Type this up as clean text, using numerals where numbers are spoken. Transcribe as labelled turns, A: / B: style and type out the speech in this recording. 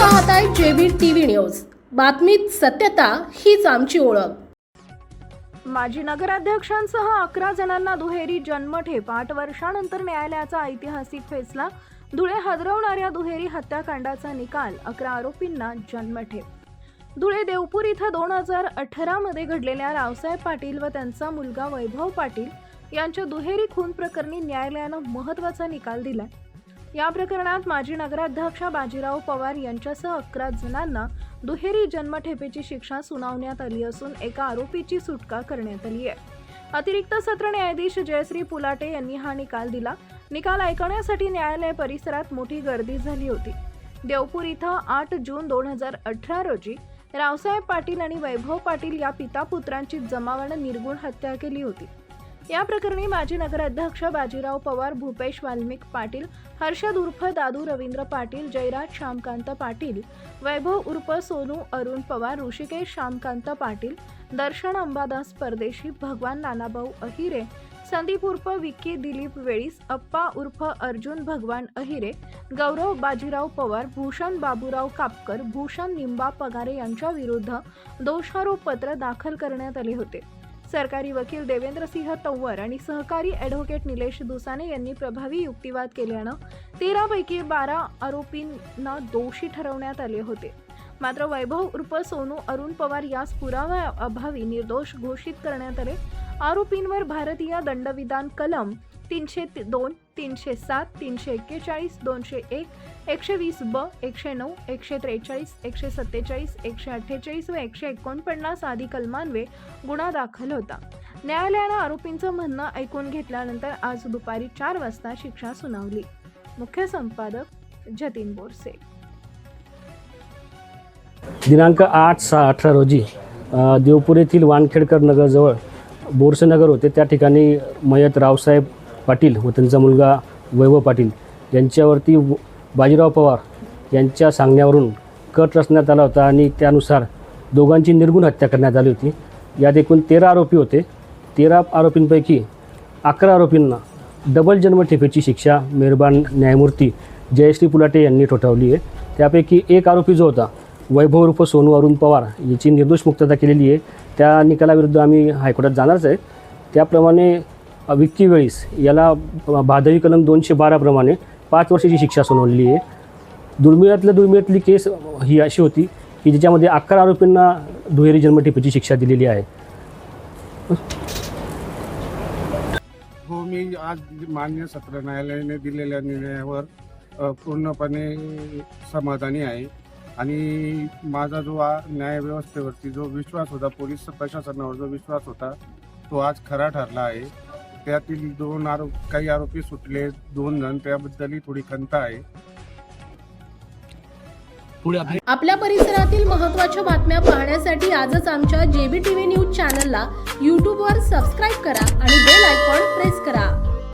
A: पाहताय JB TV news. बातमीत सत्यता हीच आमची ओळख।
B: माजी नगराध्यक्षांसह 11 जणांना दुहेरी जन्मठेप। 8 वर्षांनंतर न्यायालयाचा ऐतिहासिक फैसला। धुळे हादरवणाऱ्या दुहेरी हत्याकांडाचा निकाल। 11 आरोपींना जन्मठेप। धुळे देवपूर इथं 2018 मध्ये घडलेल्या रावसाहेब पाटील व त्यांचा मुलगा वैभव पाटील यांच्या दुहेरी खून प्रकरणी न्यायालयानं महत्त्वाचा निकाल दिला। या प्रकरणात माजी नगराध्यक्ष बाजीराव पवार यांच्यासह 11 जणांना दुहेरी जन्मठेपेची शिक्षा सुनावण्यात आली असून एका आरोपीची सुटका करण्यात आली आहे। अतिरिक्त सत्र न्यायाधीश जयश्री पुलाटे यांनी हा निकाल दिला। निकाल ऐकण्यासाठी न्यायालय परिसरात मोठी गर्दी झाली होती। देवपूर इथं 8 जून 2018 रोजी रावसाहेब पाटील आणि वैभव पाटील या पिता पुत्रांची जमावानं निर्गुण हत्या केली होती। या प्रकरणी माजी नगराध्यक्ष बाजीराव पवार, भूपेश वाल्मिक पाटील, हर्षद उर्फ दादू रवींद्र पाटील, जयराज श्यामकांत पाटील, वैभव उर्फ सोनू अरुण पवार, ऋषिकेश श्यामकांत पाटील, दर्शन अंबादास परदेशी, भगवान नानाभाऊ अहिरे, संदीप उर्फ विक्की दिलीप वेळीस, अप्पा उर्फ अर्जुन भगवान अहिरे, गौरव बाजीराव पवार, भूषण बाबूराव कापकर, भूषण निंबा पगारे यांच्या विरुद्ध दोषारोपपत्र दाखल करण्यात आले होते। सरकारी वकील देवेंद्र सिंह तंवर आणि सहकारी ॲडव्होकेट निलेश दुसाने यांनी प्रभावी युक्तिवाद केल्यानं 13 पैकी 12 आरोपींना दोषी ठरवण्यात आले होते। मात्र वैभव उर्फ सोनू अरुण पवार यास पुराव्याअभावी निर्दोष घोषित करण्यात आले। आरोपींवर भारतीय दंडविधान कलम 302, 307, 341, 201, 120 ब, 109, 143, 147, 148 व 149 आदी कलमांवे गुन्हा दाखल होता। न्यायालयानं आरोपींचं म्हणणं ऐकून घेतल्यानंतर आज दुपारी 4 वाजता शिक्षा सुनावली। मुख्य संपादक जतीन बोरसे।
C: दिनांक 8/6/18 रोजी देवपूर येथील वानखेडकर नगरजवळ बोरसे नगर होते, त्या ठिकाणी मयत रावसाहेब पाटील व त्यांचा मुलगा वैभव पाटील यांच्यावरती बाजीराव पवार यांच्या सांगण्यावरून कट रचण्यात आला होता आणि त्यानुसार दोघांची निर्गुण हत्या करण्यात आली होती। यात एकूण 13 आरोपी होते। 13 आरोपींपैकी 11 आरोपींना डबल जन्मठेपेची शिक्षा मेहरबान न्यायमूर्ती जयश्री पुलाटे यांनी ठोठावली आहे। त्यापैकी एक आरोपी जो होता वैभव उर्फ सोनू अरुण पवार याची निर्दोष मुक्तता केलेली आहे। त्या निकालाविरुद्ध आम्ही हायकोर्टात जाणारच आहे। त्याप्रमाणे विक्की वेळीस याला भादवी कलम 212 प्रमाणे 5 वर्षाची शिक्षा सुनावलेली आहे। दुर्मिळातली केस ही अशी होती की ज्याच्यामध्ये 11 आरोपींना दुहेरी जन्मठेपेची शिक्षा दिलेली आहे।
D: हो, मी आज मान्य सत्र न्यायालयाने दिलेल्या निर्णयावर पूर्णपणे समाधानी आहे आणि माझा जो न्यायव्यवस्थेवरती जो विश्वास होता, पोलीस प्रशासनावर जो विश्वास होता, तो आज खरा ठरला आहे। त्यातील काही आरोपी सुटले, 2 जण, त्याबद्दलही थोडी खंत आहे।
A: आपल्या परिसरातील महत्त्वाच्या बातम्या पाहण्यासाठी आजच आमच्या जेबी टीव्ही न्यूज चॅनलला YouTube वर सबस्क्राईब करा आणि बेल आयकॉन प्रेस करा।